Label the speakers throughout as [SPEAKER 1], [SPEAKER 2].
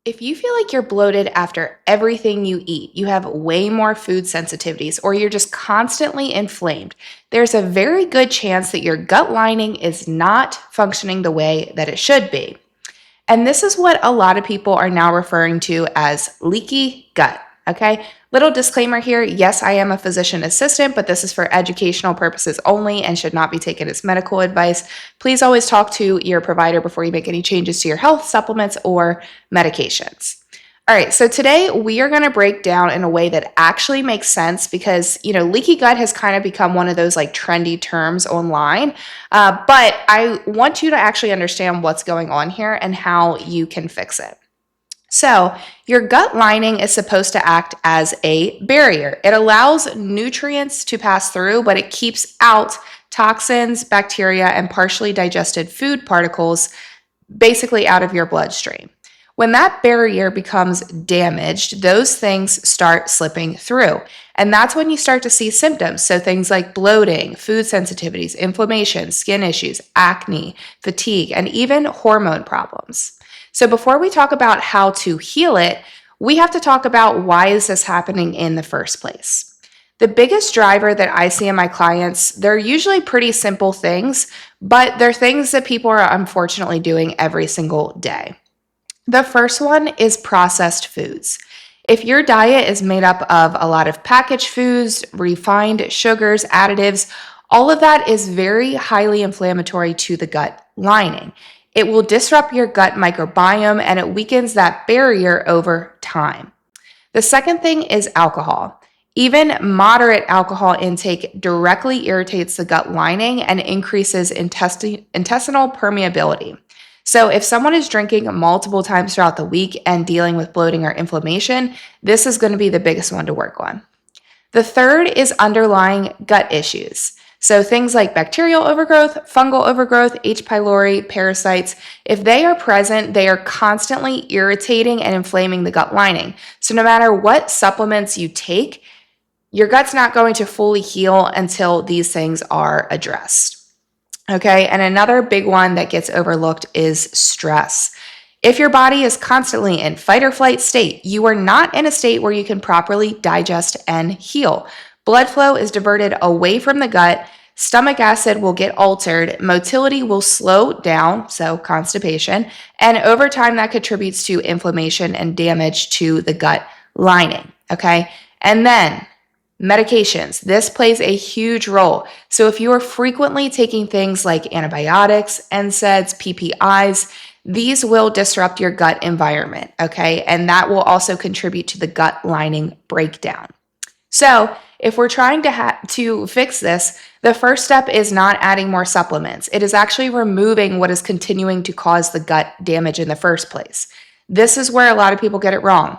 [SPEAKER 1] If you feel like you're bloated after everything you eat, you have way more food sensitivities, or you're just constantly inflamed, there's a very good chance that your gut lining is not functioning the way that it should be. And this is what a lot of people are now referring to as leaky gut. Okay. Little disclaimer here. Yes, I am a physician assistant, but this is for educational purposes only and should not be taken as medical advice. Please always talk to your provider before you make any changes to your health, supplements, or medications. All right, so today we are going to break down in a way that actually makes sense because, leaky gut has kind of become one of those like trendy terms online. But I want you to actually understand what's going on here and how you can fix it. So, your gut lining is supposed to act as a barrier. It allows nutrients to pass through, but it keeps out toxins, bacteria, and partially digested food particles basically out of your bloodstream. When that barrier becomes damaged, those things start slipping through. And that's when you start to see symptoms. So things like bloating, food sensitivities, inflammation, skin issues, acne, fatigue, and even hormone problems. So before we talk about how to heal it, we have to talk about why is this happening in the first place. The biggest driver that I see in my clients, they're usually pretty simple things, but they're things that people are unfortunately doing every single day. The first one is processed foods. If your diet is made up of a lot of packaged foods, refined sugars, additives, all of that is very highly inflammatory to the gut lining. It will disrupt your gut microbiome and it weakens that barrier over time. The second thing is alcohol. Even moderate alcohol intake directly irritates the gut lining and increases intestinal permeability. So if someone is drinking multiple times throughout the week and dealing with bloating or inflammation, this is going to be the biggest one to work on. The third is underlying gut issues. So things like bacterial overgrowth, fungal overgrowth, H. pylori, parasites, if they are present, they are constantly irritating and inflaming the gut lining. So no matter what supplements you take, your gut's not going to fully heal until these things are addressed. Okay, and another big one that gets overlooked is stress. If your body is constantly in fight or flight state, you are not in a state where you can properly digest and heal. Blood flow is diverted away from the gut, stomach acid will get altered, motility will slow down, so constipation, and over time that contributes to inflammation and damage to the gut lining. Okay, and then medications. This plays a huge role. So if you are frequently taking things like antibiotics, NSAIDs, PPIs, these will disrupt your gut environment, okay? And that will also contribute to the gut lining breakdown. So if we're trying to fix this, the first step is not adding more supplements. It is actually removing what is continuing to cause the gut damage in the first place. This is where a lot of people get it wrong.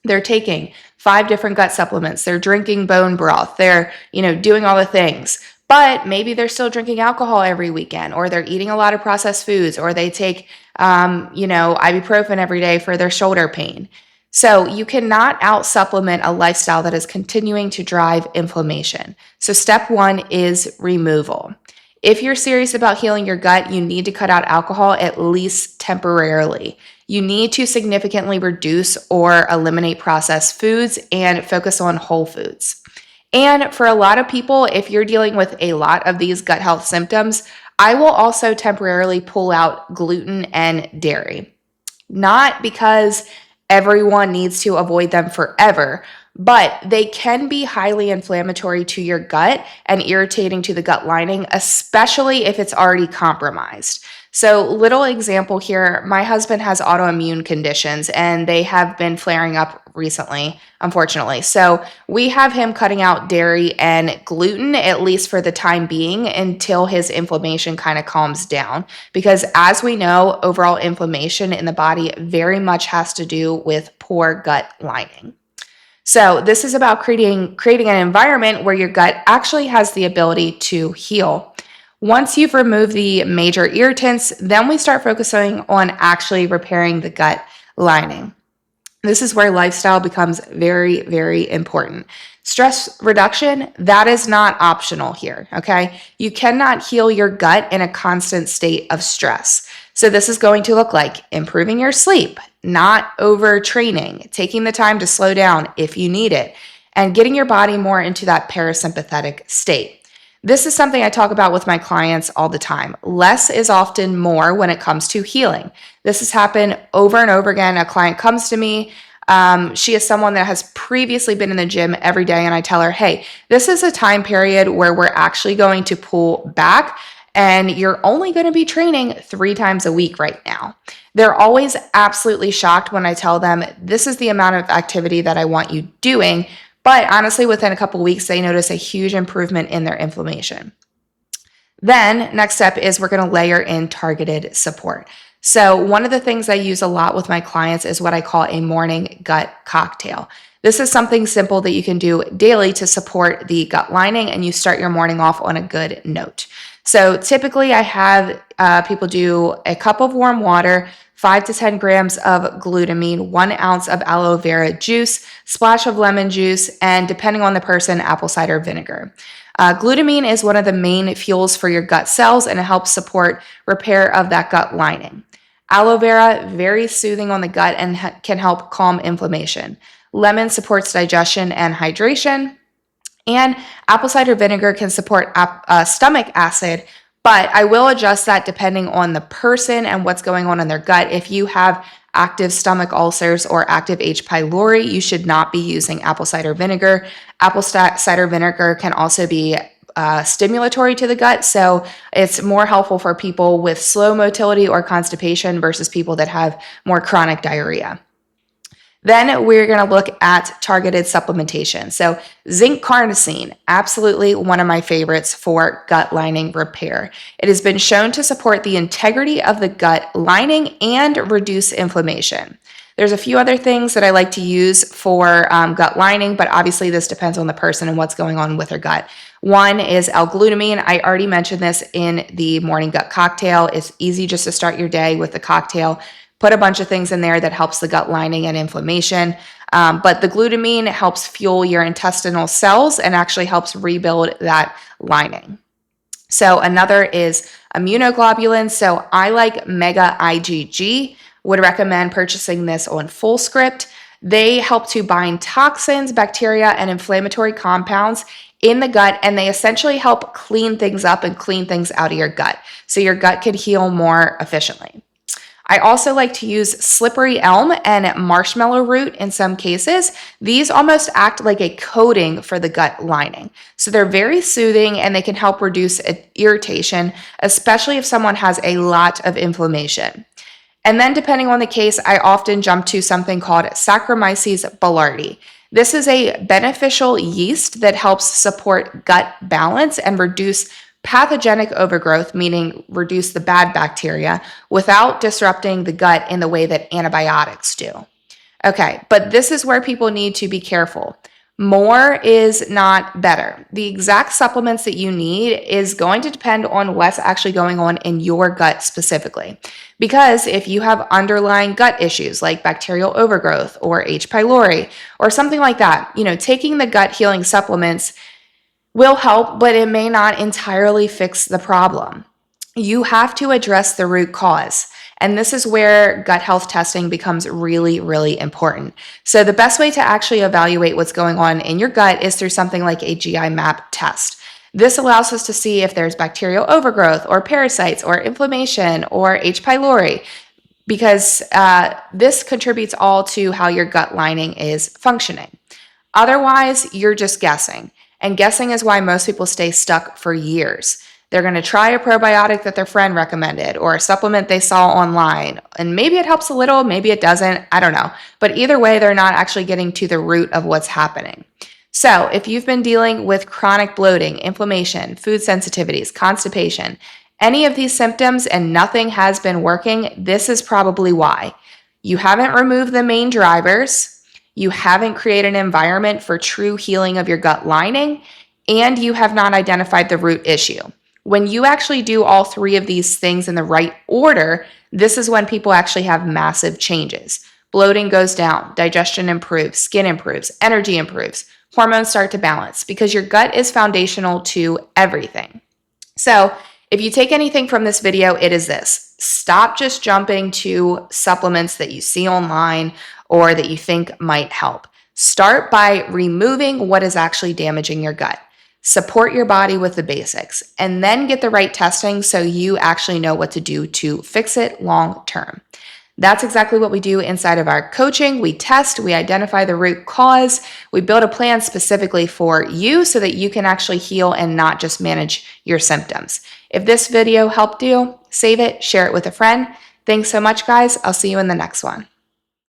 [SPEAKER 1] They're taking 5 different gut supplements. They're drinking bone broth. They're, doing all the things. But maybe they're still drinking alcohol every weekend, or they're eating a lot of processed foods, or they take, ibuprofen every day for their shoulder pain. So you cannot out-supplement a lifestyle that is continuing to drive inflammation. So step 1 is removal. If you're serious about healing your gut, you need to cut out alcohol at least temporarily. You need to significantly reduce or eliminate processed foods and focus on whole foods. And for a lot of people, if you're dealing with a lot of these gut health symptoms, I will also temporarily pull out gluten and dairy. Not because everyone needs to avoid them forever, but they can be highly inflammatory to your gut and irritating to the gut lining, especially if it's already compromised. So, little example here, my husband has autoimmune conditions and they have been flaring up recently, unfortunately. So, we have him cutting out dairy and gluten, at least for the time being, until his inflammation kind of calms down. Because as we know, overall inflammation in the body very much has to do with poor gut lining. So this is about creating an environment where your gut actually has the ability to heal. Once you've removed the major irritants, then we start focusing on actually repairing the gut lining. This is where lifestyle becomes very, very important. Stress reduction, that is not optional here, okay? You cannot heal your gut in a constant state of stress. So this is going to look like improving your sleep, not overtraining, taking the time to slow down if you need it, and getting your body more into that parasympathetic state. This is something I talk about with my clients all the time. Less is often more when it comes to healing. This has happened over and over again. A client comes to me. She is someone that has previously been in the gym every day, and I tell her, hey, this is a time period where we're actually going to pull back, and you're only going to be training 3 times a week right now. They're always absolutely shocked when I tell them this is the amount of activity that I want you doing. But honestly, within a couple weeks, they notice a huge improvement in their inflammation. Then next step is we're going to layer in targeted support. So one of the things I use a lot with my clients is what I call a morning gut cocktail. This is something simple that you can do daily to support the gut lining, and you start your morning off on a good note. So typically I have people do a cup of warm water, 5 to 10 grams of glutamine, 1 ounce of aloe vera juice, splash of lemon juice, and depending on the person, apple cider vinegar. Glutamine is one of the main fuels for your gut cells, and it helps support repair of that gut lining. Aloe vera, very soothing on the gut and can help calm inflammation. Lemon supports digestion and hydration. And apple cider vinegar can support stomach acid, but I will adjust that depending on the person and what's going on in their gut. If you have active stomach ulcers or active H. pylori, you should not be using apple cider vinegar. Apple cider vinegar can also be stimulatory to the gut, so it's more helpful for people with slow motility or constipation versus people that have more chronic diarrhea. Then we're going to look at targeted supplementation. So zinc carnosine, absolutely one of my favorites for gut lining repair. It has been shown to support the integrity of the gut lining and reduce inflammation. There's a few other things that I like to use for gut lining, but obviously this depends on the person and what's going on with their gut. One is L-glutamine. I already mentioned this in the morning gut cocktail. It's easy just to start your day with the cocktail. Put a bunch of things in there that helps the gut lining and inflammation. But the glutamine helps fuel your intestinal cells and actually helps rebuild that lining. So another is immunoglobulins. So I like Mega IgG, would recommend purchasing this on Fullscript. They help to bind toxins, bacteria, and inflammatory compounds in the gut, and they essentially help clean things up and clean things out of your gut so your gut can heal more efficiently. I also like to use slippery elm and marshmallow root in some cases. These almost act like a coating for the gut lining. So they're very soothing and they can help reduce irritation, especially if someone has a lot of inflammation. And then depending on the case, I often jump to something called Saccharomyces boulardii. This is a beneficial yeast that helps support gut balance and reduce pathogenic overgrowth, meaning reduce the bad bacteria without disrupting the gut in the way that antibiotics do. Okay, but this is where people need to be careful. More is not better. The exact supplements that you need is going to depend on what's actually going on in your gut specifically. Because if you have underlying gut issues like bacterial overgrowth or H. pylori or something like that, taking the gut healing supplements will help, but it may not entirely fix the problem. You have to address the root cause. And this is where gut health testing becomes really, really important. So the best way to actually evaluate what's going on in your gut is through something like a GI map test. This allows us to see if there's bacterial overgrowth or parasites or inflammation or H. pylori, because this contributes all to how your gut lining is functioning. Otherwise, you're just guessing. And guessing is why most people stay stuck for years. They're going to try a probiotic that their friend recommended or a supplement they saw online. And maybe it helps a little, maybe it doesn't, I don't know. But either way, they're not actually getting to the root of what's happening. So if you've been dealing with chronic bloating, inflammation, food sensitivities, constipation, any of these symptoms and nothing has been working, this is probably why. You haven't removed the main drivers. You haven't created an environment for true healing of your gut lining, and you have not identified the root issue. When you actually do all 3 of these things in the right order, this is when people actually have massive changes. Bloating goes down, digestion improves, skin improves, energy improves, hormones start to balance because your gut is foundational to everything. So if you take anything from this video, it is this. Stop just jumping to supplements that you see online or that you think might help. Start by removing what is actually damaging your gut. Support your body with the basics, and then get the right testing so you actually know what to do to fix it long term. That's exactly what we do inside of our coaching. We test, we identify the root cause, we build a plan specifically for you so that you can actually heal and not just manage your symptoms. If this video helped you, save it, share it with a friend. Thanks so much, guys. I'll see you in the next one.